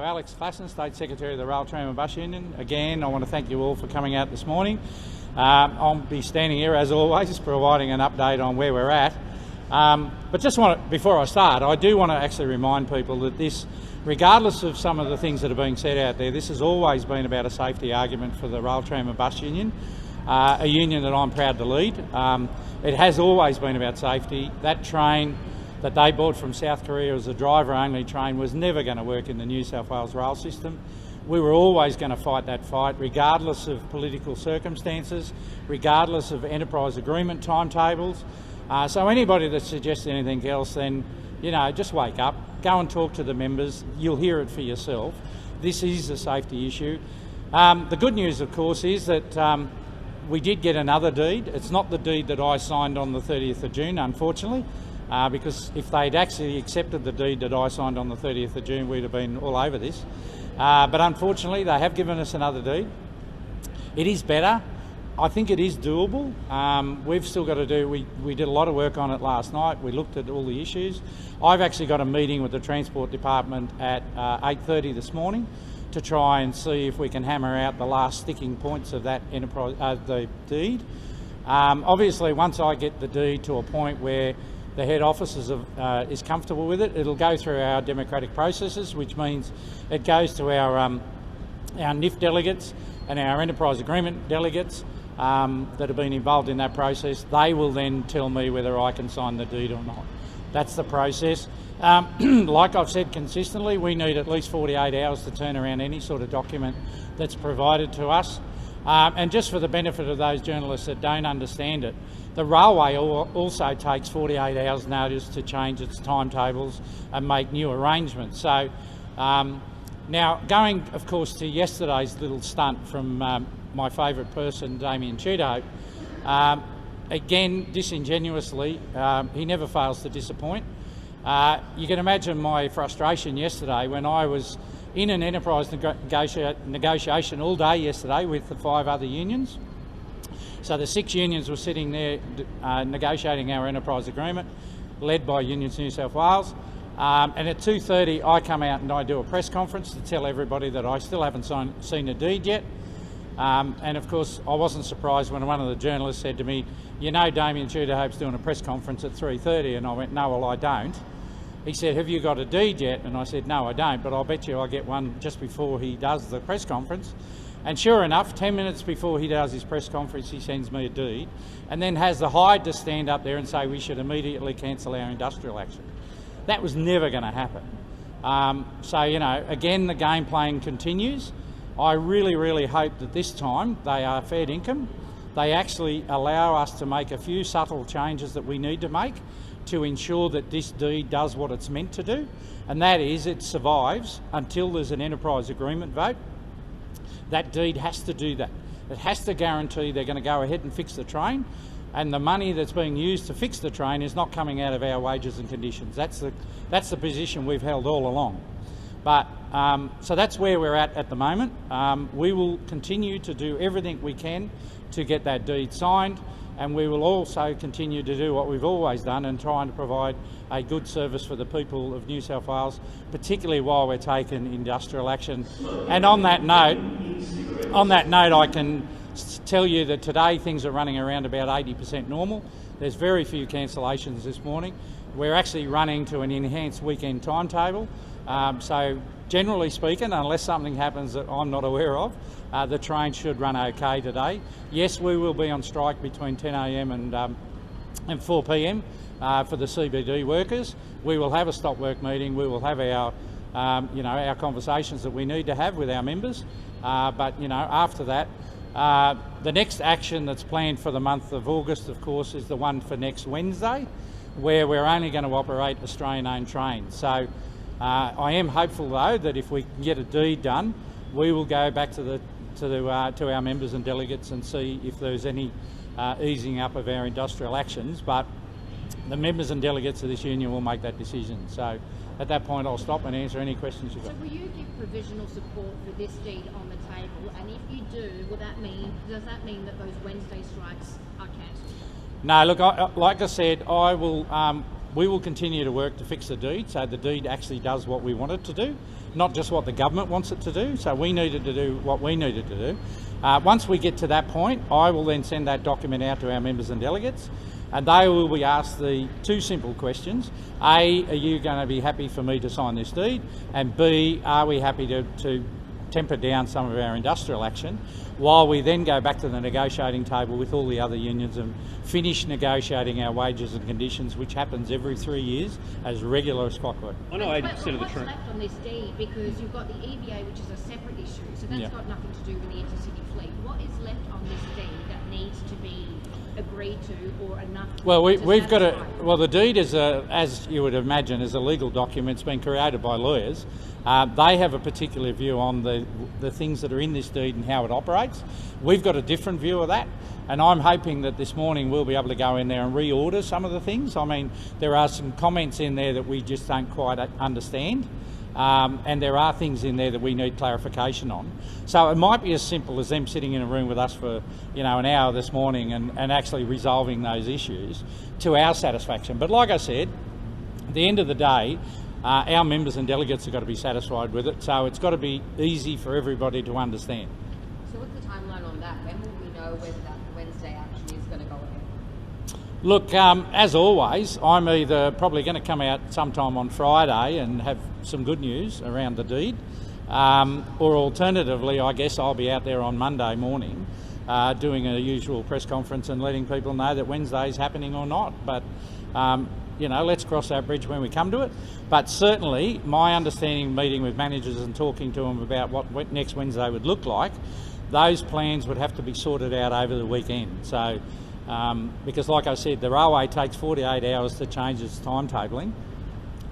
Alex Klassen, State Secretary of the Rail, Tram and Bus Union. Again, I want to thank you all for coming out this morning. I'll be standing here, as always, providing an update on where we're at. But just before I start, I do want to actually remind people that this, regardless of some of the things that are being said out there, this has always been about a safety argument for the Rail, Tram and Bus Union, a union that I'm proud to lead. It has always been about safety. That train that they bought from South Korea as a driver-only train was never going to work in the New South Wales rail system. We were always going to fight that fight, regardless of political circumstances, regardless of enterprise agreement timetables. So anybody that suggests anything else, then, you know, just wake up, go and talk to the members. You'll hear it for yourself. This is a safety issue. The good news, of course, is that we did get another deed. It's not the deed that I signed on the 30th of June, unfortunately. Because if they'd actually accepted the deed that I signed on the 30th of June, we'd have been all over this. But unfortunately, they have given us another deed. It is better. I think it is doable. We've still got to do, we did a lot of work on it last night. We looked at all the issues. I've actually got a meeting with the Transport Department at 8:30 this morning to try and see if we can hammer out the last sticking points of that the deed. Obviously, once I get the deed to a point where the head office is comfortable with it, it'll go through our democratic processes, which means it goes to our NIF delegates and our enterprise agreement delegates that have been involved in that process. They will then tell me whether I can sign the deed or not. That's the process. Like I've said consistently, we need at least 48 hours to turn around any sort of document that's provided to us. And just for the benefit of those journalists that don't understand it, the railway also takes 48 hours notice to change its timetables and make new arrangements. So now going, of course, to yesterday's little stunt from my favourite person, Damien Tudhope, again, disingenuously, he never fails to disappoint. You can imagine my frustration yesterday when I was in an enterprise negotiation all day yesterday with the 5 other unions. So the 6 unions were sitting there negotiating our enterprise agreement, led by Unions New South Wales. And at 2:30 I come out and I do a press conference to tell everybody that I still haven't seen a deed yet. And of course I wasn't surprised when one of the journalists said to me, "You know Damien Tudhope's doing a press conference at 3:30, and I went, "No, well I don't." He said, "Have you got a deed yet?" And I said, "No, I don't, but I'll bet you I'll get one just before he does the press conference." And sure enough, 10 minutes before he does his press conference, he sends me a deed and then has the hide to stand up there and say we should immediately cancel our industrial action. That was never going to happen. So, you know, again, the game playing continues. I really, really hope that this time they are fair dinkum. They actually allow us to make a few subtle changes that we need to make to ensure that this deed does what it's meant to do, and that is it survives until there's an enterprise agreement vote. That deed has to do that. It has to guarantee they're going to go ahead and fix the train, and the money that's being used to fix the train is not coming out of our wages and conditions. That's the position we've held all along. But so that's where we're at the moment. We will continue to do everything we can to get that deed signed, and we will also continue to do what we've always done and try and provide a good service for the people of New South Wales, particularly while we're taking industrial action. And on that note, I can tell you that today things are running around about 80% normal. There's very few cancellations this morning. We're actually running to an enhanced weekend timetable. So generally speaking, unless something happens that I'm not aware of, the train should run okay today. Yes, we will be on strike between 10 a.m. and 4 p.m. For the CBD workers. We will have a stop work meeting. We will have our, our conversations that we need to have with our members. But after that, the next action that's planned for the month of August, of course, is the one for next Wednesday, where we're only going to operate Australian-owned trains. So I am hopeful, though, that if we can get a deed done, we will go back to our members and delegates and see if there's any easing up of our industrial actions. But the members and delegates of this union will make that decision. So at that point I'll stop and answer any questions you've got. So will you give provisional support for this deed on the table? And if you do, does that mean that those Wednesday strikes are cancelled? No, look, like I said, we will continue to work to fix the deed so the deed actually does what we want it to do. not just what the government wants it to do. So we needed to do what we needed to do. Once we get to that point, I will then send that document out to our members and delegates, and they will be asked the two simple questions. A, are you going to be happy for me to sign this deed? And B, are we happy to temper down some of our industrial action while we then go back to the negotiating table with all the other unions and finish negotiating our wages and conditions, which happens every 3 years as regular as clockwork. I know 80% of the what's left on this deed, because you've got the EVA, which is a separate issue, so that's got nothing to do with the intercity fleet. What is left on this deed that needs to be agreed to or enough? Well, we've got a. Well, the deed is as you would imagine, is a legal document. It's been created by lawyers. They have a particular view on the things that are in this deed and how it operates. We've got a different view of that, and I'm hoping that this morning we'll be able to go in there and reorder some of the things. I mean, there are some comments in there that we just don't quite understand. And there are things in there that we need clarification on. So it might be as simple as them sitting in a room with us for, an hour this morning and actually resolving those issues to our satisfaction. But like I said, at the end of the day, our members and delegates have got to be satisfied with it. So it's got to be easy for everybody to understand. So what's the timeline on that? When will we know whether that Wednesday action is going to go ahead? Look, as always, I'm either probably going to come out sometime on Friday and have some good news around the deed, or alternatively, I guess I'll be out there on Monday morning doing a usual press conference and letting people know that Wednesday's happening or not. But, let's cross that bridge when we come to it. But certainly, my understanding, meeting with managers and talking to them about what next Wednesday would look like, those plans would have to be sorted out over the weekend. So. Because like I said, the railway takes 48 hours to change its timetabling,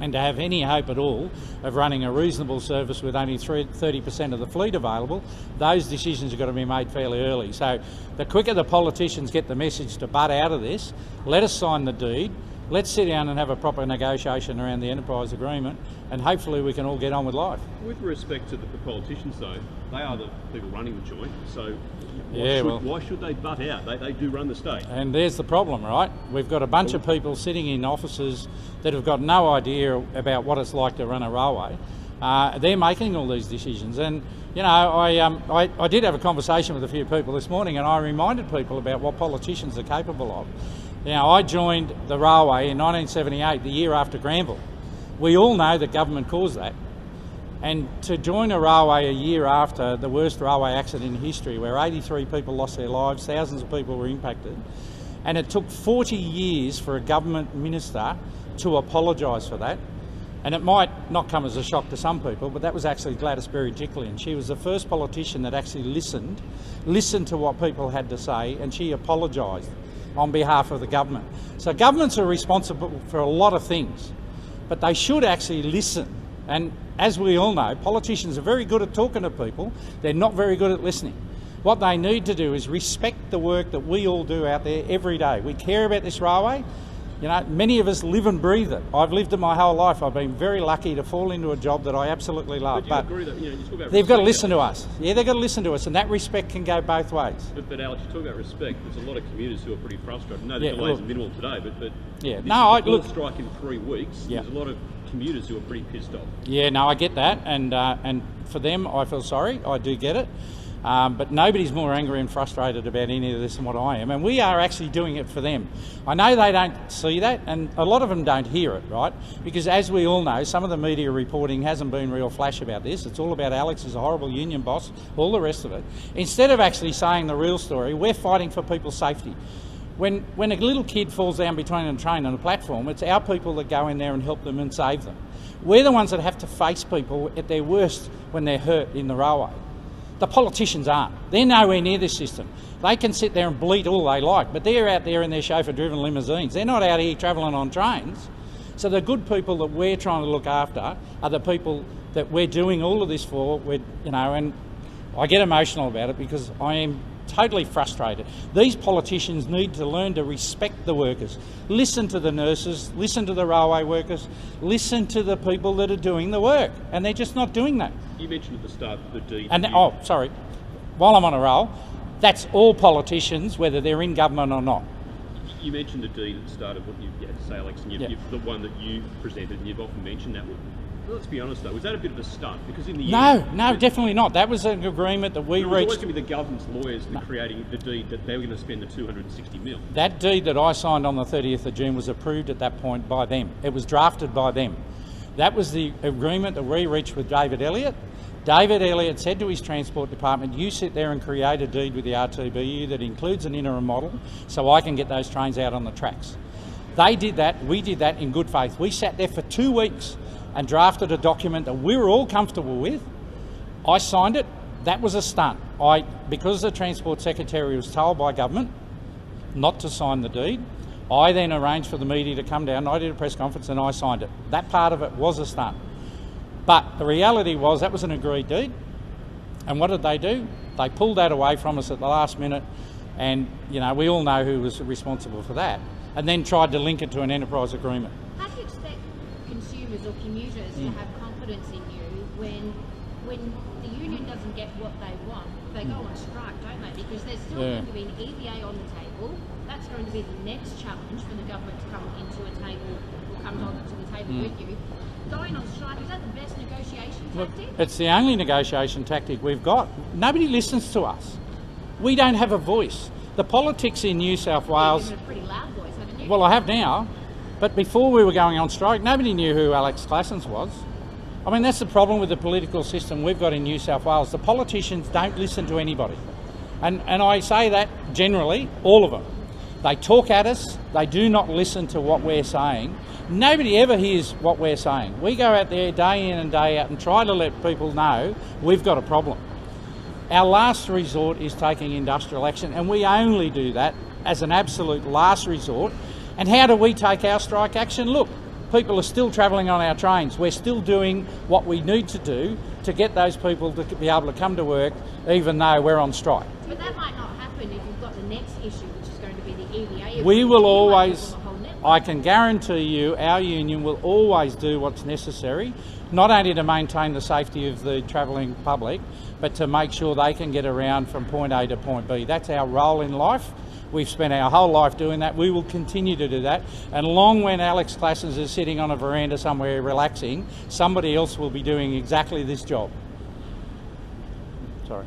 and to have any hope at all of running a reasonable service with only 30% of the fleet available, those decisions have got to be made fairly early. So the quicker the politicians get the message to butt out of this, let us sign the deed, let's sit down and have a proper negotiation around the enterprise agreement, and hopefully we can all get on with life. With respect to the politicians, though, they are the people running the joint, so why should they butt out? They do run the state. And there's the problem, right? We've got a bunch of people sitting in offices that have got no idea about what it's like to run a railway. They're making all these decisions. And, I did have a conversation with a few people this morning, and I reminded people about what politicians are capable of. I joined the railway in 1978, the year after Granville. We all know that government caused that. And to join a railway a year after the worst railway accident in history, where 83 people lost their lives, thousands of people were impacted, and it took 40 years for a government minister to apologise for that. And it might not come as a shock to some people, but that was actually Gladys Berejiklian. She was the first politician that actually listened to what people had to say, and she apologised on behalf of the government. So governments are responsible for a lot of things, but they should actually listen. And as we all know, politicians are very good at talking to people. They're not very good at listening. What they need to do is respect the work that we all do out there every day. We care about this railway. Many of us live and breathe it. I've lived it my whole life. I've been very lucky to fall into a job that I absolutely love. But you agree that, you talk about they've got to respect, listen to us. Yeah, they've got to listen to us, and that respect can go both ways. But Alex, you talk about respect. There's a lot of commuters who are pretty frustrated. No, the delays are minimal today, but yeah, look, strike in 3 weeks. Yeah. There's a lot of commuters who are pretty pissed off. Yeah, no, I get that, and for them, I feel sorry. I do get it. But nobody's more angry and frustrated about any of this than what I am, and we are actually doing it for them. I know they don't see that, and a lot of them don't hear it, right? Because as we all know, some of the media reporting hasn't been real flash about this. It's all about Alex as a horrible union boss, all the rest of it. Instead of actually saying the real story, we're fighting for people's safety. When a little kid falls down between a train and a platform, it's our people that go in there and help them and save them. We're the ones that have to face people at their worst when they're hurt in the railway. The politicians aren't. They're nowhere near this system. They can sit there and bleat all they like, but they're out there in their chauffeur-driven limousines. They're not out here travelling on trains. So the good people that we're trying to look after are the people that we're doing all of this for. And I get emotional about it because I am totally frustrated. These politicians need to learn to respect the workers. Listen to the nurses, listen to the railway workers, listen to the people that are doing the work, and they're just not doing that. You mentioned at the start the deed. And while I'm on a roll, that's all politicians, whether they're in government or not. You mentioned the deed at the start of what you had to say, Alex, and the one that you presented, and you've often mentioned that Let's be honest though, was that a bit of a stunt? Because in the No, end, no, definitely not. That was an agreement that we it was always reached. going to be the government's lawyers that creating the deed that they were going to spend the 260 mil. That deed that I signed on the 30th of June was approved at that point by them. It was drafted by them. That was the agreement that we reached with David Elliott. David Elliott said to his Transport Department, you sit there and create a deed with the RTBU that includes an interim model so I can get those trains out on the tracks. They did that, we did that in good faith. We sat there for 2 weeks and drafted a document that we were all comfortable with. I signed it. That was a stunt. Because the Transport Secretary was told by government not to sign the deed, I then arranged for the media to come down, I did a press conference and I signed it. That part of it was a stunt. But the reality was that was an agreed deed. And what did they do? They pulled that away from us at the last minute, and you know, we all know who was responsible for that, and then tried to link it to an enterprise agreement. How do you expect consumers or commuters to have confidence in you when the union doesn't get what they want? They go on strike, don't they? Because there's still going to be an EVA on the table. That's going to be the next challenge for the government to come into a table or come to the table with you. Going on strike, is that the best negotiation tactic? It's the only negotiation tactic we've got. Nobody listens to us. We don't have a voice. The politics in New South Wales... You've got a pretty loud voice, haven't you? Well, I have now, but before we were going on strike, nobody knew who Alex Classens was. I mean, that's the problem with the political system we've got in New South Wales. The politicians don't listen to anybody. And I say that generally, all of them. They talk at us, they do not listen to what we're saying. Nobody ever hears what we're saying. We go out there day in and day out and try to let people know we've got a problem. Our last resort is taking industrial action, and we only do that as an absolute last resort. And how do we take our strike action? Look, people are still travelling on our trains. We're still doing what we need to do to get those people to be able to come to work even though we're on strike. But that might not happen if you've got the next issue, which is going to be the EVA. We will always, I can guarantee you, our union will always do what's necessary, not only to maintain the safety of the travelling public, but to make sure they can get around from point A to point B. That's our role in life. We've spent our whole life doing that. We will continue to do that. And long when Alex Classens is sitting on a veranda somewhere relaxing, somebody else will be doing exactly this job. Sorry.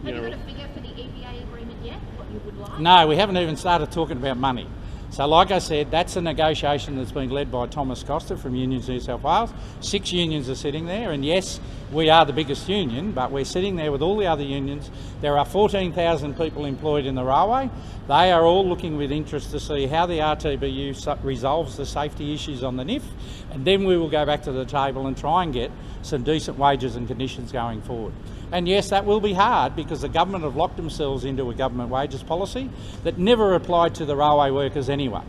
Have you got a figure for the EVA agreement yet, what you would like? No, we haven't even started talking about money. So like I said, that's a negotiation that's been led by Thomas Costa from Unions New South Wales. 6 unions are sitting there, and yes, we are the biggest union, but we're sitting there with all the other unions. There are 14,000 people employed in the railway. They are all looking with interest to see how the RTBU resolves the safety issues on the NIF, and then we will go back to the table and try and get some decent wages and conditions going forward. And yes, that will be hard because the government have locked themselves into a government wages policy that never applied to the railway workers anyway.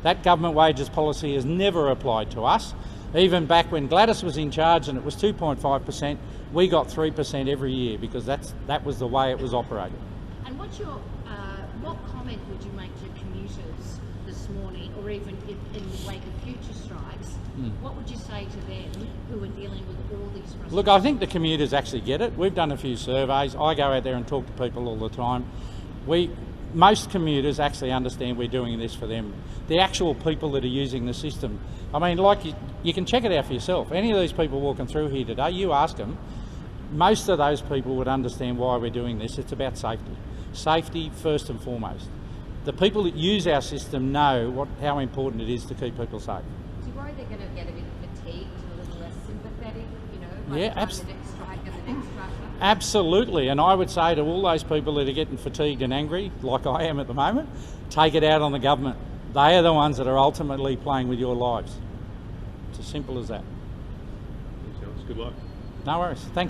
That government wages policy has never applied to us. Even back when Gladys was in charge and it was 2.5%, we got 3% every year because that was the way it was operated. And what's your, what comment would you make to commuters this morning, or even in the wake of future strikes? What would you say to them who are dealing with all these frustrations? Look, I think the commuters actually get it. We've done a few surveys. I go out there and talk to people all the time. Most commuters actually understand we're doing this for them. The actual people that are using the system. I mean, like you can check it out for yourself. Any of these people walking through here today, you ask them, most of those people would understand why we're doing this. It's about safety. Safety first and foremost. The people that use our system know how important it is to keep people safe. Do you worry they're going to get a bit fatigued and a little less sympathetic, you know, by Yeah, the time the next strike and the next strike? Absolutely, and I would say to all those people that are getting fatigued and angry, like I am at the moment, take it out on the government. They are the ones that are ultimately playing with your lives. It's as simple as that. Good luck. No worries. Thanks.